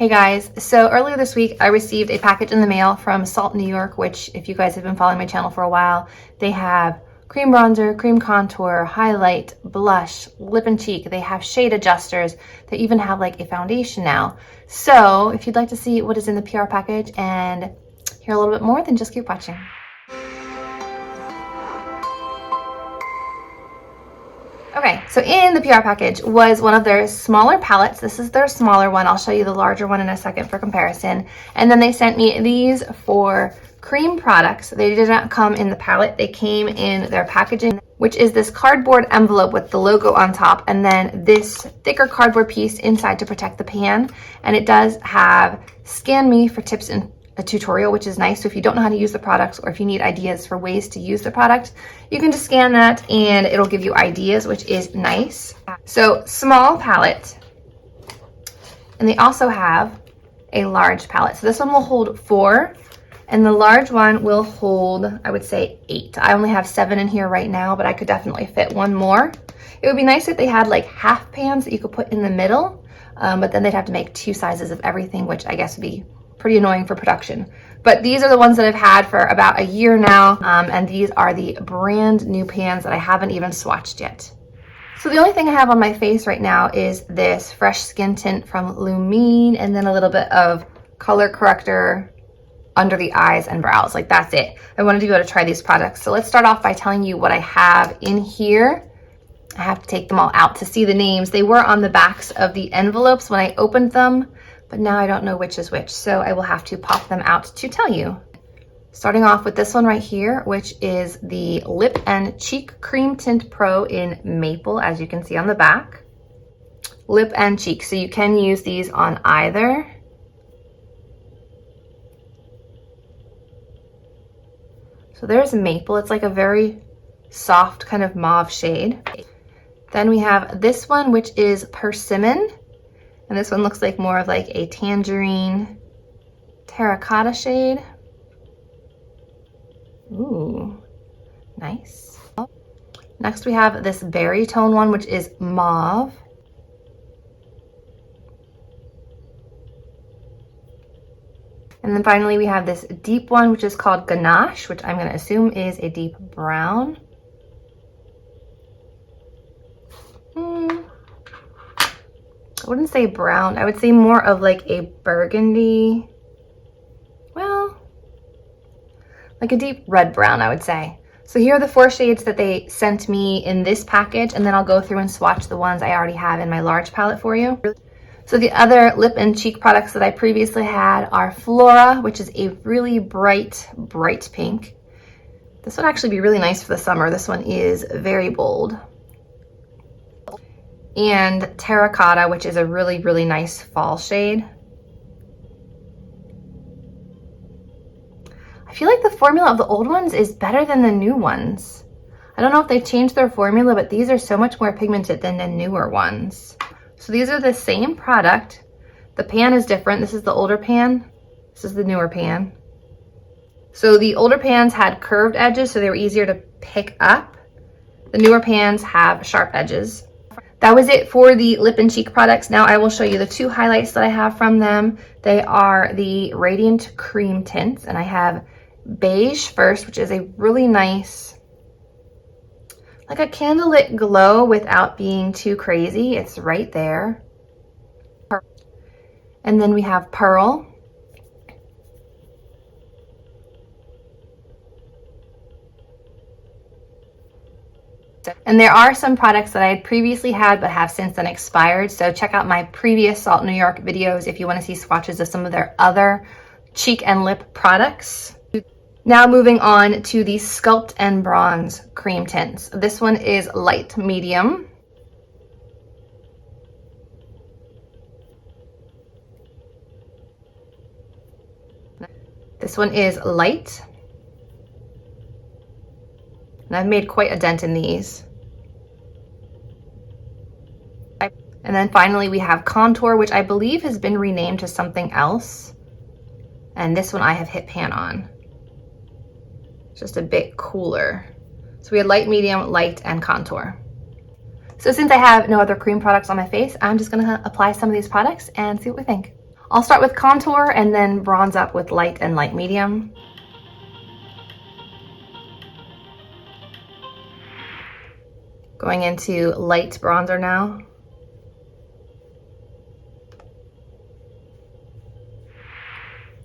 Hey guys, so earlier this week I received a package in the mail from Salt New York, which if you guys have been following my channel for a while, they have cream bronzer, cream contour, highlight, blush, lip and cheek. They have shade adjusters. They even have like a foundation now. So if you'd like to see what is in the PR package and hear a little bit more, then just keep watching. Okay, so in the PR package was one of their smaller palettes. This is their smaller one. I'll show you the larger one in a second for comparison. And then they sent me these for Creme products. They did not come in the palette. They came in their packaging, which is this cardboard envelope with the logo on top, and then this thicker cardboard piece inside to protect the pan. And it does have Scan Me for tips and a tutorial, which is nice. So if you don't know how to use the products, or if you need ideas for ways to use the product, you can just scan that and it'll give you ideas, which is nice. So small palette, and they also have a large palette. So this one will hold 4 and the large one will hold, I would say 8. I only have 7 in here right now, but I could definitely fit one more. It would be nice if they had like half pans that you could put in the middle, but then they'd have to make 2 sizes of everything, which I guess would be pretty annoying for production. But these are the ones that I've had for about a year now, and these are the brand new pans that I haven't even swatched yet. So the only thing I have on my face right now is this fresh skin tint from Lumine, and then a little bit of color corrector under the eyes and brows. Like, that's it. I wanted to be able to try these products. So let's start off by telling you what I have in here. I have to take them all out to see the names. They were on the backs of the envelopes when I opened them, but now I don't know which is which, so I will have to pop them out to tell you. Starting off with this one right here, which is the Lip and Cheek Cream Tint Pro in Maple, as you can see on the back. Lip and cheek, so you can use these on either. So there's Maple. It's like a very soft kind of mauve shade. Then we have this one, which is Persimmon. And this one looks like more of like a tangerine terracotta shade. Ooh, nice. Next we have this berry tone one, which is mauve. And then finally we have this deep one, which is called Ganache, which I'm gonna assume is a deep brown. I wouldn't say brown. I would say more of like a burgundy, well, like a deep red brown, I would say. So here are the 4 shades that they sent me in this package, and then I'll go through and swatch the ones I already have in my large palette for you. So the other lip and cheek products that I previously had are Flora, which is a really bright, bright pink. This would actually be really nice for the summer. This one is very bold. And Terracotta, which is a really, really nice fall shade. I feel like the formula of the old ones is better than the new ones. I don't know if they've changed their formula, but these are so much more pigmented than the newer ones. So these are the same product. The pan is different. This is the older pan. This is the newer pan. So the older pans had curved edges, so they were easier to pick up. The newer pans have sharp edges. That was it for the lip and cheek products. Now I will show you the 2 highlights that I have from them. They are the Radiant Cream Tints, and I have Beige first, which is a really nice, like a candlelit glow without being too crazy. It's right there. And then we have Pearl. And there are some products that I had previously had but have since then expired. So check out my previous Salt New York videos if you want to see swatches of some of their other cheek and lip products. Now moving on to the Sculpt and Bronze Cream Tints. This one is light medium. This one is light. And I've made quite a dent in these. And then finally we have Contour, which I believe has been renamed to something else. And this one I have hit pan on. It's just a bit cooler. So we had light, medium, light, and contour. So since I have no other cream products on my face, I'm just gonna apply some of these products and see what we think. I'll start with contour and then bronze up with light and light medium. Going into light bronzer now.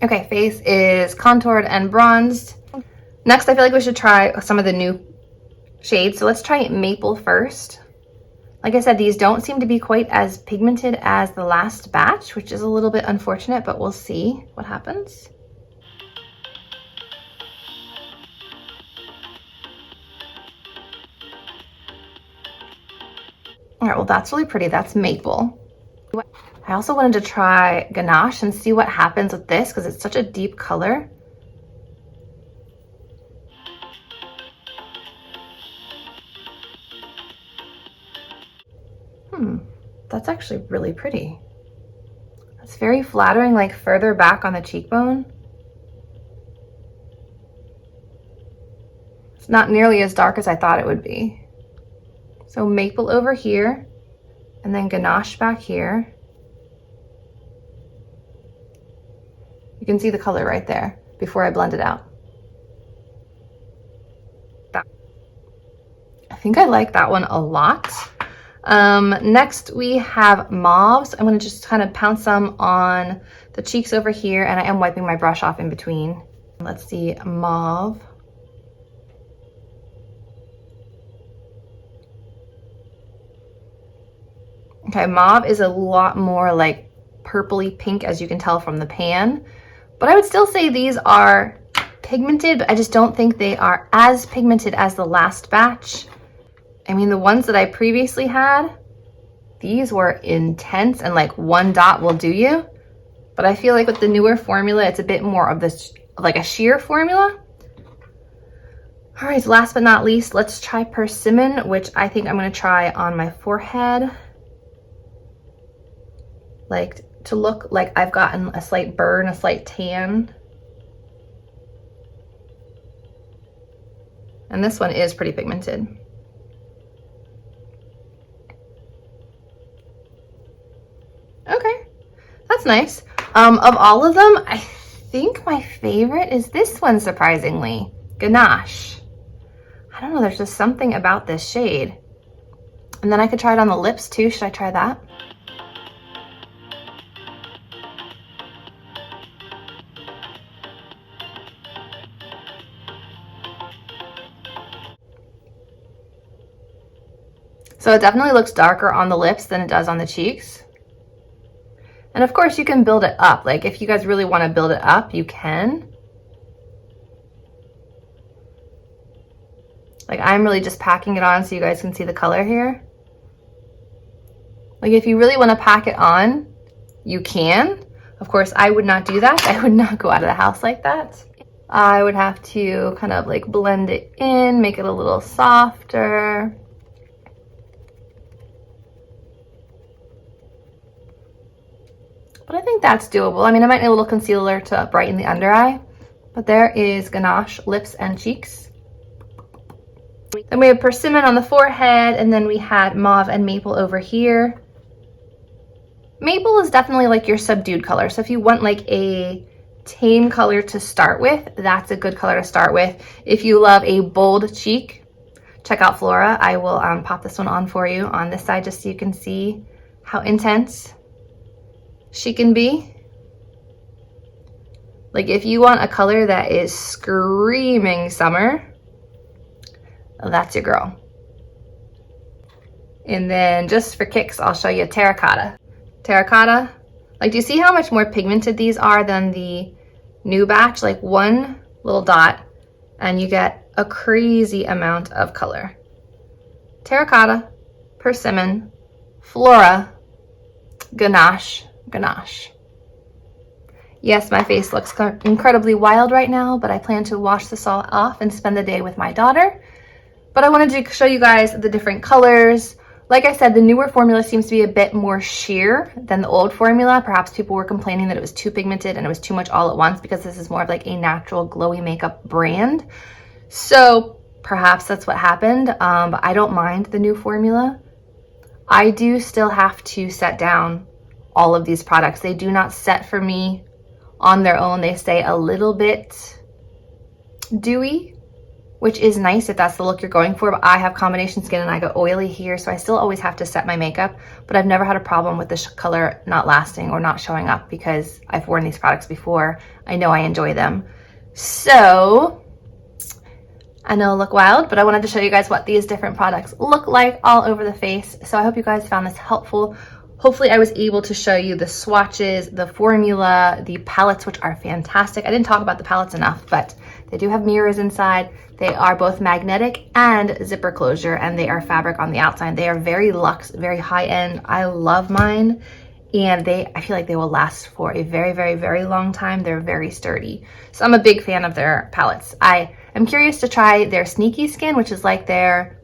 Okay, face is contoured and bronzed. Next, I feel like we should try some of the new shades. So let's try Maple first. Like I said, these don't seem to be quite as pigmented as the last batch, which is a little bit unfortunate, but we'll see what happens. All right, well, that's really pretty. That's Maple. I also wanted to try Ganache and see what happens with this because it's such a deep color. That's actually really pretty. It's very flattering, like further back on the cheekbone. It's not nearly as dark as I thought it would be. So Maple over here, and then Ganache back here. You can see the color right there before I blend it out. I think I like that one a lot. Next we have mauves. I'm gonna just kind of pound some on the cheeks over here, and I am wiping my brush off in between. Let's see, mauve. Okay, mauve is a lot more like purpley pink, as you can tell from the pan, but I would still say these are pigmented, but I just don't think they are as pigmented as the last batch. I mean, the ones that I previously had, these were intense and like one dot will do you. But I feel like with the newer formula, it's a bit more of this, like a sheer formula. All right, last but not least, let's try Persimmon, which I think I'm gonna try on my forehead. Like to look like I've gotten a slight burn, a slight tan. And this one is pretty pigmented. Okay, that's nice. Of all of them, I think my favorite is this one, surprisingly, Ganache. I don't know, there's just something about this shade. And then I could try it on the lips too. Should I try that? So it definitely looks darker on the lips than it does on the cheeks. And of course you can build it up. Like if you guys really want to build it up, you can. Like I'm really just packing it on so you guys can see the color here. Like if you really want to pack it on, you can. Of course, I would not do that. I would not go out of the house like that. I would have to kind of like blend it in, make it a little softer. But I think that's doable. I mean, I might need a little concealer to brighten the under eye, but there is Ganache lips and cheeks. Then we have Persimmon on the forehead, and then we had Mauve and Maple over here. Maple is definitely like your subdued color. So if you want like a tame color to start with, that's a good color to start with. If you love a bold cheek, check out Flora. I will pop this one on for you on this side just so you can see how intense she can be. Like if you want a color that is screaming summer, that's your girl. And then just for kicks, I'll show you Terracotta. Terracotta, like do you see how much more pigmented these are than the new batch? Like one little dot and you get a crazy amount of color. Terracotta, Persimmon, Flora, Ganache, Ganache. Yes, my face looks incredibly wild right now, but I plan to wash this all off and spend the day with my daughter. But I wanted to show you guys the different colors. Like I said, the newer formula seems to be a bit more sheer than the old formula. Perhaps people were complaining that it was too pigmented and it was too much all at once because this is more of like a natural glowy makeup brand. So perhaps that's what happened, but I don't mind the new formula. I do still have to set down all of these products. They do not set for me on their own. They stay a little bit dewy, which is nice if that's the look you're going for, but I have combination skin and I go oily here, so I still always have to set my makeup, but I've never had a problem with this color not lasting or not showing up because I've worn these products before. I know I enjoy them. So I know I look wild, but I wanted to show you guys what these different products look like all over the face. So I hope you guys found this helpful. Hopefully I was able to show you the swatches, the formula, the palettes, which are fantastic. I didn't talk about the palettes enough, but they do have mirrors inside. They are both magnetic and zipper closure, and they are fabric on the outside. They are very luxe, very high end. I love mine, and I feel like they will last for a very, very, very long time. They're very sturdy. So I'm a big fan of their palettes. I am curious to try their Sneaky Skin, which is like their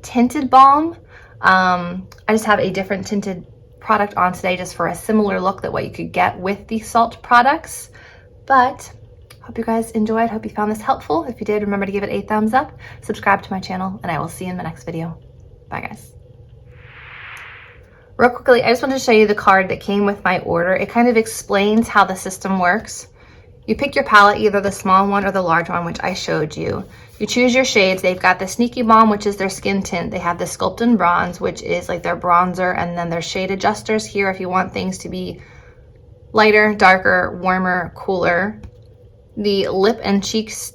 tinted balm. I just have a different tinted product on today just for a similar look that what you could get with the salt products. But hope you guys enjoyed. Hope you found this helpful. If you did, remember to give it a thumbs up, subscribe to my channel, and I will see you in the next video. Bye guys. Real quickly, I just wanted to show you the card that came with my order. It kind of explains how the system works. You pick your palette, either the small one or the large one, which I showed you. You choose your shades. They've got the Sneaky Balm, which is their skin tint. They have the Sculpt and Bronze, which is like their bronzer, and then their shade adjusters here if you want things to be lighter, darker, warmer, cooler. The Lip and Cheeks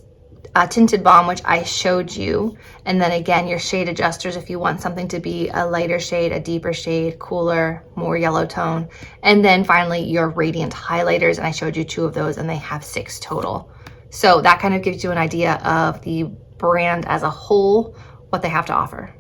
tinted balm, which I showed you, and then again your shade adjusters if you want something to be a lighter shade, a deeper shade, cooler, more yellow tone, and then finally your radiant highlighters, and I showed you 2 of those, and they have 6 total. So that kind of gives you an idea of the brand as a whole, what they have to offer.